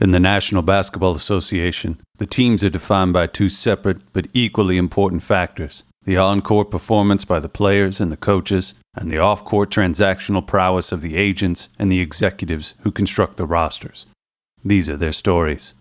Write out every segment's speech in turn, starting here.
In the National Basketball Association, the teams are defined by two separate but equally important factors: the on-court performance by the players and the coaches, and the off-court transactional prowess of the agents and the executives who construct the rosters. These are their stories.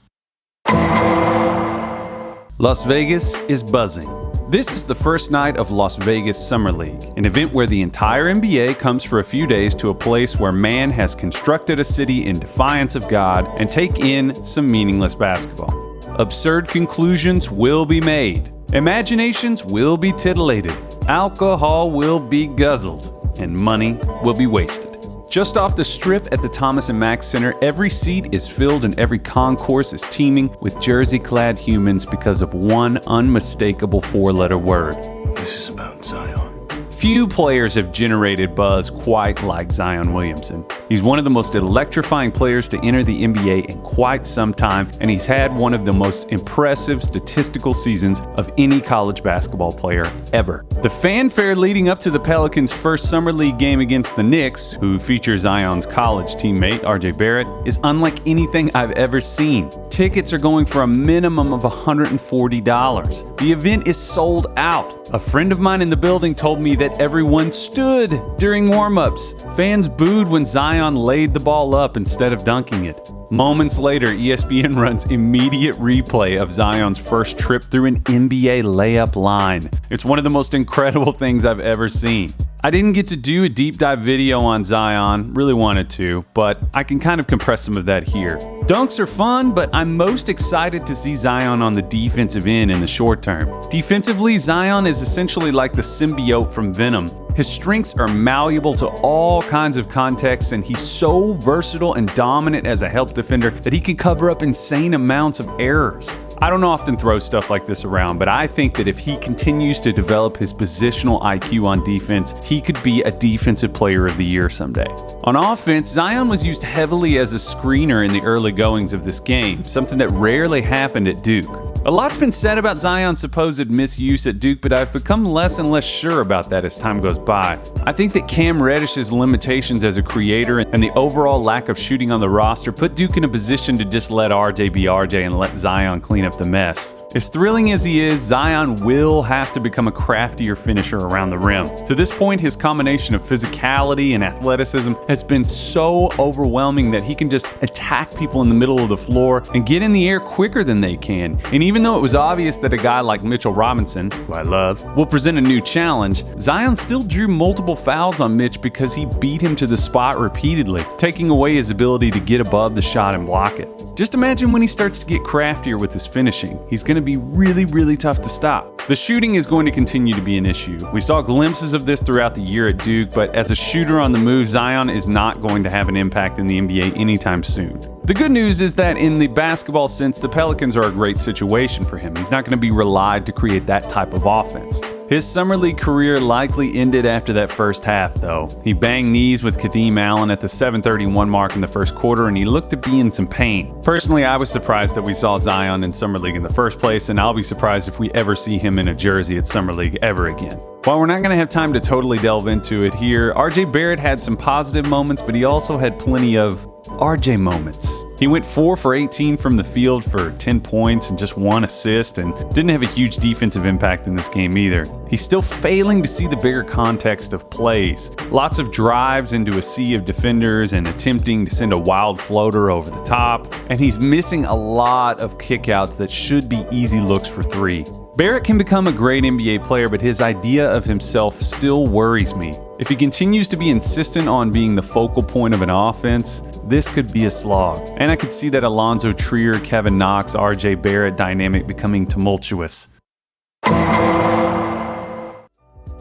Las Vegas is buzzing. This is the first night of Las Vegas Summer League, an event where the entire NBA comes for a few days to a place where man has constructed a city in defiance of God and take in some meaningless basketball. Absurd conclusions will be made. Imaginations will be titillated. Alcohol will be guzzled. And money will be wasted. Just off the strip at the Thomas & Mack Center, every seat is filled and every concourse is teeming with jersey-clad humans because of one unmistakable four-letter word. This is about Zion. Few players have generated buzz quite like Zion Williamson. He's one of the most electrifying players to enter the NBA in quite some time, and he's had one of the most impressive statistical seasons of any college basketball player ever. The fanfare leading up to the Pelicans' first Summer League game against the Knicks, who feature Zion's college teammate RJ Barrett, is unlike anything I've ever seen. Tickets are going for a minimum of $140. The event is sold out. A friend of mine in the building told me that everyone stood during warm-ups. Fans booed when Zion laid the ball up instead of dunking it. Moments later, ESPN runs immediate replay of Zion's first trip through an NBA layup line. It's one of the most incredible things I've ever seen. I didn't get to do a deep dive video on Zion, really wanted to, but I can kind of compress some of that here. Dunks are fun, but I'm most excited to see Zion on the defensive end in the short term. Defensively, Zion is essentially like the symbiote from Venom. His strengths are malleable to all kinds of contexts, and he's so versatile and dominant as a help defender that he can cover up insane amounts of errors. I don't often throw stuff like this around, but I think that if he continues to develop his positional IQ on defense, he could be a Defensive Player of the Year someday. On offense, Zion was used heavily as a screener in the early goings of this game, something that rarely happened at Duke. A lot's been said about Zion's supposed misuse at Duke, but I've become less and less sure about that as time goes by. I think that Cam Reddish's limitations as a creator and the overall lack of shooting on the roster put Duke in a position to just let RJ be RJ and let Zion clean up the mess. As thrilling as he is, Zion will have to become a craftier finisher around the rim. To this point, his combination of physicality and athleticism has been so overwhelming that he can just attack people in the middle of the floor and get in the air quicker than they can. And even though it was obvious that a guy like Mitchell Robinson, who I love, will present a new challenge, Zion still drew multiple fouls on Mitch because he beat him to the spot repeatedly, taking away his ability to get above the shot and block it. Just imagine when he starts to get craftier with his finishing. He's going to be really tough to stop. The shooting is going to continue to be an issue. We saw glimpses of this throughout the year at Duke, but as a shooter on the move, Zion is not going to have an impact in the NBA anytime soon. The good news is that in the basketball sense, the Pelicans are a great situation for him. He's not going to be relied to create that type of offense. His Summer League career likely ended after that first half, though. He banged knees with Kadeem Allen at the 7:31 mark in the first quarter, and he looked to be in some pain. Personally, I was surprised that we saw Zion in Summer League in the first place, and I'll be surprised if we ever see him in a jersey at Summer League ever again. While we're not going to have time to totally delve into it here, RJ Barrett had some positive moments, but he also had plenty of RJ moments. He went 4 for 18 from the field for 10 points and just 1 assist, and didn't have a huge defensive impact in this game either. He's still failing to see the bigger context of plays. Lots of drives into a sea of defenders and attempting to send a wild floater over the top, and he's missing a lot of kickouts that should be easy looks for 3. Barrett can become a great NBA player, but his idea of himself still worries me. If he continues to be insistent on being the focal point of an offense, this could be a slog. And I could see that Alonzo Trier, Kevin Knox, RJ Barrett dynamic becoming tumultuous.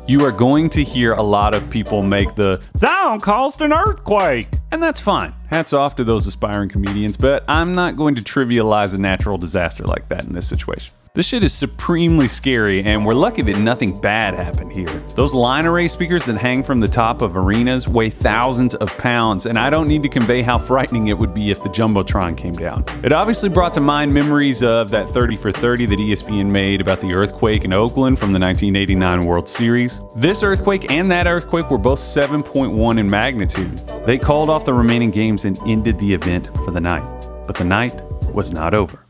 You are going to hear a lot of people make the Zion caused an earthquake, and that's fine. Hats off to those aspiring comedians, but I'm not going to trivialize a natural disaster like that in this situation. This shit is supremely scary, and we're lucky that nothing bad happened here. Those line array speakers that hang from the top of arenas weigh thousands of pounds, and I don't need to convey how frightening it would be if the Jumbotron came down. It obviously brought to mind memories of that 30 for 30 that ESPN made about the earthquake in Oakland from the 1989 World Series. This earthquake and that earthquake were both 7.1 in magnitude. They called off the remaining games and ended the event for the night. But the night was not over.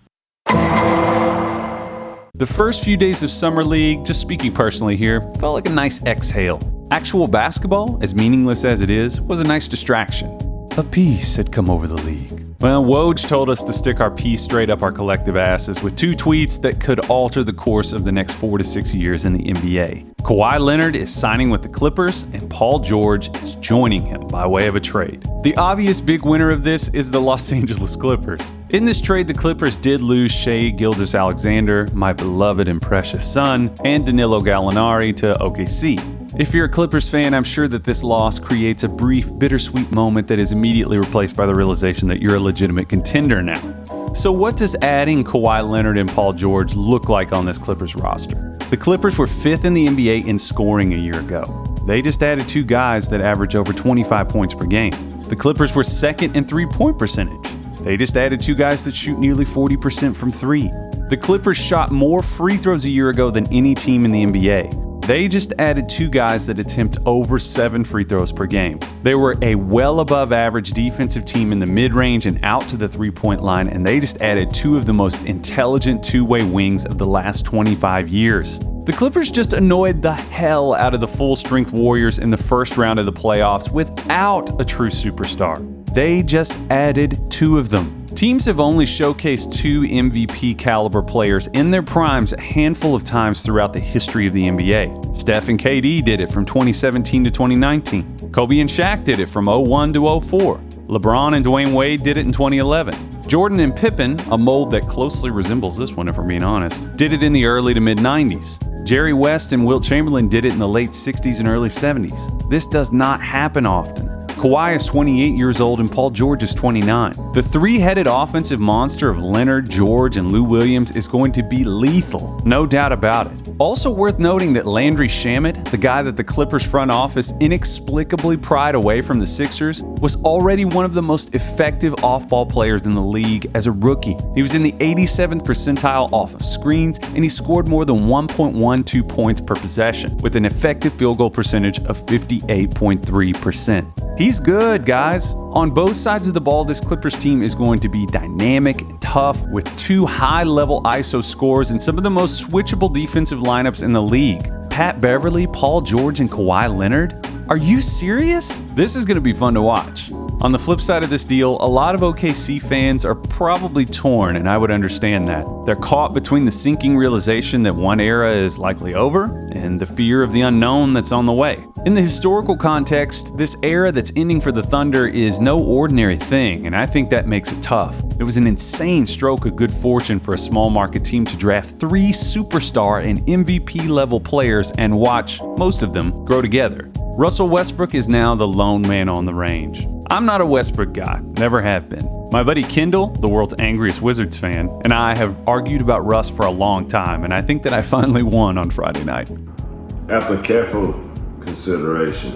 The first few days of Summer League, just speaking personally here, felt like a nice exhale. Actual basketball, as meaningless as it is, was a nice distraction. A peace had come over the league. Well, Woj told us to stick our peace straight up our collective asses with 2 tweets that could alter the course of the next 4 to 6 years in the NBA. Kawhi Leonard is signing with the Clippers, and Paul George is joining him by way of a trade. The obvious big winner of this is the Los Angeles Clippers. In this trade, the Clippers did lose Shai Gilgeous-Alexander, my beloved and precious son, and Danilo Gallinari to OKC. If you're a Clippers fan, I'm sure that this loss creates a brief, bittersweet moment that is immediately replaced by the realization that you're a legitimate contender now. So what does adding Kawhi Leonard and Paul George look like on this Clippers roster? The Clippers were 5th in the NBA in scoring a year ago. They just added 2 guys that average over 25 points per game. The Clippers were 2nd in three-point percentage. They just added 2 guys that shoot nearly 40% from 3. The Clippers shot more free throws a year ago than any team in the NBA. They just added 2 guys that attempt over 7 free throws per game. They were a well above average defensive team in the mid-range and out to the three-point line, and they just added 2 of the most intelligent two-way wings of the last 25 years. The Clippers just annoyed the hell out of the full-strength Warriors in the first round of the playoffs without a true superstar. They just added 2 of them. Teams have only showcased 2 MVP caliber players in their primes a handful of times throughout the history of the NBA. Steph and KD did it from 2017 to 2019. Kobe and Shaq did it from 01 to 04. LeBron and Dwayne Wade did it in 2011. Jordan and Pippen, a mold that closely resembles this one if we're being honest, did it in the early to mid-90s. Jerry West and Wilt Chamberlain did it in the late 60s and early 70s. This does not happen often. Kawhi is 28 years old and Paul George is 29. The 3-headed offensive monster of Leonard, George, and Lou Williams is going to be lethal, no doubt about it. Also worth noting that Landry Shamet, the guy that the Clippers front office inexplicably pried away from the Sixers, was already one of the most effective off-ball players in the league as a rookie. He was in the 87th percentile off of screens, and he scored more than 1.12 points per possession, with an effective field goal percentage of 58.3%. He's good, guys. On both sides of the ball, this Clippers team is going to be dynamic and tough with 2 high-level ISO scores and some of the most switchable defensive lineups in the league. Pat Beverly, Paul George, and Kawhi Leonard? Are you serious? This is going to be fun to watch. On the flip side of this deal, a lot of OKC fans are probably torn, and I would understand that. They're caught between the sinking realization that one era is likely over and the fear of the unknown that's on the way. In the historical context, this era that's ending for the Thunder is no ordinary thing, and I think that makes it tough. It was an insane stroke of good fortune for a small market team to draft 3 superstar and MVP level players and watch most of them grow together. Russell Westbrook is now the lone man on the range. I'm not a Westbrook guy, never have been. My buddy Kendall, the world's angriest Wizards fan, and I have argued about Russ for a long time, and I think that I finally won on Friday night. After careful consideration,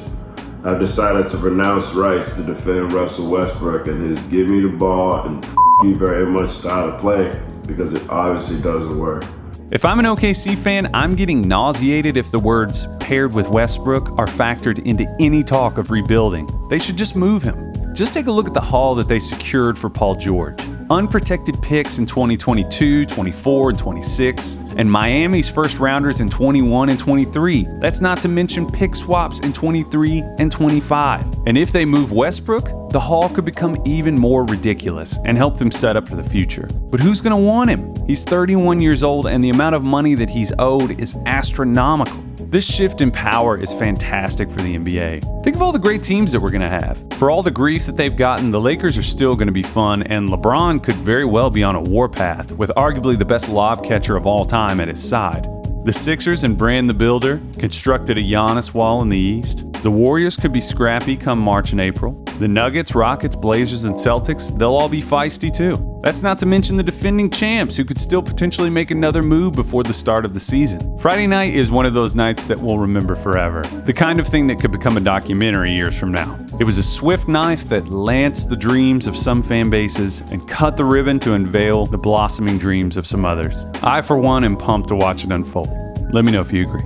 I've decided to renounce rights to defend Russell Westbrook and his give me the ball and you very much style of play, because it obviously doesn't work. If I'm an OKC fan, I'm getting nauseated if the words paired with Westbrook are factored into any talk of rebuilding. They should just move him. Just take a look at the haul that they secured for Paul George. Unprotected picks in 2022, 24, and 26, and Miami's first rounders in 21 and 23. That's not to mention pick swaps in 23 and 25. And if they move Westbrook, the haul could become even more ridiculous and help them set up for the future. But who's going to want him? He's 31 years old and the amount of money that he's owed is astronomical. This shift in power is fantastic for the NBA. Think of all the great teams that we're going to have. For all the grief that they've gotten, the Lakers are still going to be fun, and LeBron could very well be on a warpath with arguably the best lob catcher of all time at his side. The Sixers and Brand the Builder constructed a Giannis wall in the East. The Warriors could be scrappy come March and April. The Nuggets, Rockets, Blazers, and Celtics, they'll all be feisty too. That's not to mention the defending champs who could still potentially make another move before the start of the season. Friday night is one of those nights that we'll remember forever. The kind of thing that could become a documentary years from now. It was a swift knife that lanced the dreams of some fan bases and cut the ribbon to unveil the blossoming dreams of some others. I, for one, am pumped to watch it unfold. Let me know if you agree.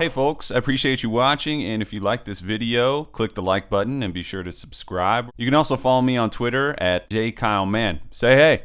Hey folks, I appreciate you watching, and if you like this video, click the like button and be sure to subscribe. You can also follow me on Twitter at jkyleman. Say hey.